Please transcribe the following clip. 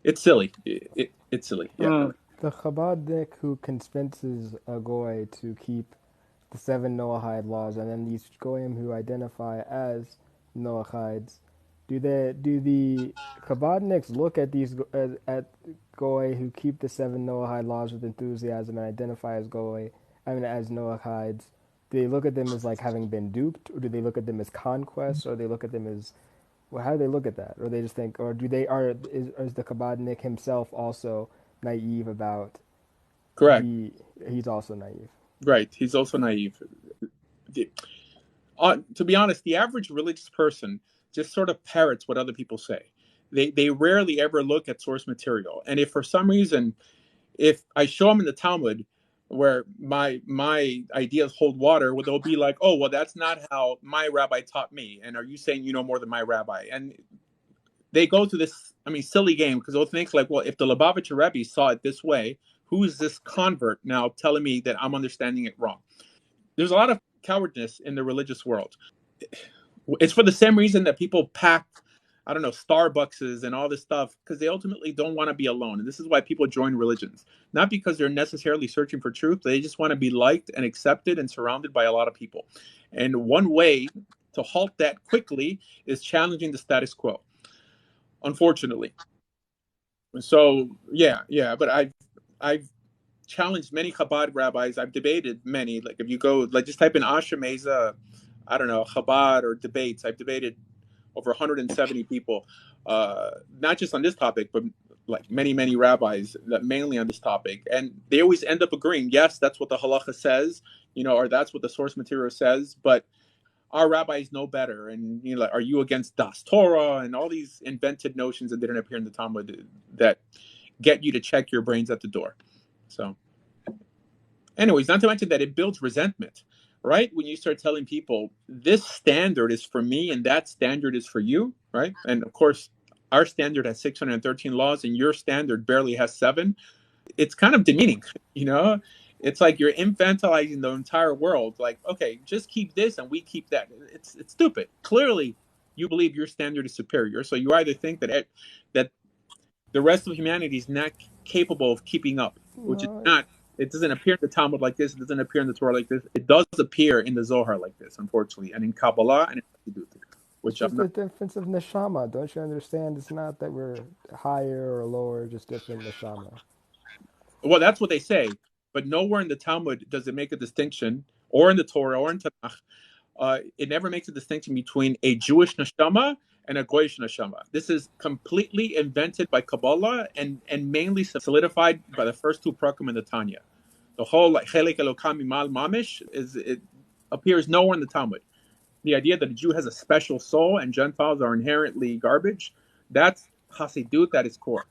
It's silly. It's silly. Yeah. The Chabadnik who convinces a goy to keep the seven Noahide laws, and then these goyim who identify as Noahides, do the Chabadniks look at these at goy who keep the seven Noahide laws with enthusiasm and identify as goy, I mean as Noahides? Do they look at them as like having been duped, or do they look at them as conquests, or they look at them as well, how do they look at that? Or they just think, or do they is the Kabadnik himself also naive about Correct. the? He's also naive. Right. He's also naive. The, to be honest, the average religious person just sort of parrots what other people say. They rarely ever look at source material. And if for some reason, if I show them in the Talmud where my ideas hold water, well, they'll be like, oh, well, that's not how my rabbi taught me. And are you saying you know more than my rabbi? And they go to this, I mean, silly game because they'll think like, well, if the Lubavitcher Rebbe saw it this way, who is this convert now telling me that I'm understanding it wrong? There's a lot of cowardness in the religious world. It's for the same reason that people pack, I don't know, Starbuckses and all this stuff because they ultimately don't want to be alone. And this is why people join religions, not because they're necessarily searching for truth. They just want to be liked and accepted and surrounded by a lot of people. And one way to halt that quickly is challenging the status quo, unfortunately. So yeah, but I've challenged many Chabad rabbis. I've debated many. Like if you go, like just type in Asher Meza, I don't know, Chabad or debates. I've debated over 170 people, not just on this topic, but like many rabbis that mainly on this topic, and they always end up agreeing. Yes, that's what the halacha says, or that's what the source material says, but our rabbis know better. And like, are you against Das Torah and all these invented notions that didn't appear in the Talmud that get you to check your brains at the door? So, anyways, not to mention that it builds resentment, right? When you start telling people this standard is for me and that standard is for you, right? And of course, our standard has 613 laws and your standard barely has seven. It's kind of demeaning, you know? It's like you're infantilizing the entire world. Like, okay, just keep this and we keep that. It's stupid. Clearly, you believe your standard is superior. So you either think that the rest of humanity is not capable of keeping up, which is No, not. It doesn't appear in the Talmud like this. It doesn't appear in the Torah like this. It does appear in the Zohar like this, unfortunately, and in Kabbalah and in Hasidut, it's which I'm just a not. difference of neshama. Don't you understand? It's not that we're higher or lower, just different neshama. Well, that's what they say, but nowhere in the Talmud does it make a distinction, or in the Torah, or in Tanakh. It never makes a distinction between a Jewish neshama and a Goyish neshama. This is completely invented by Kabbalah and mainly solidified by the first two prakim in the Tanya. The whole like Chelek Elokam Imal Mamish it appears nowhere in the Talmud. The idea that a Jew has a special soul and Gentiles are inherently garbage, that's Hasidut at its core.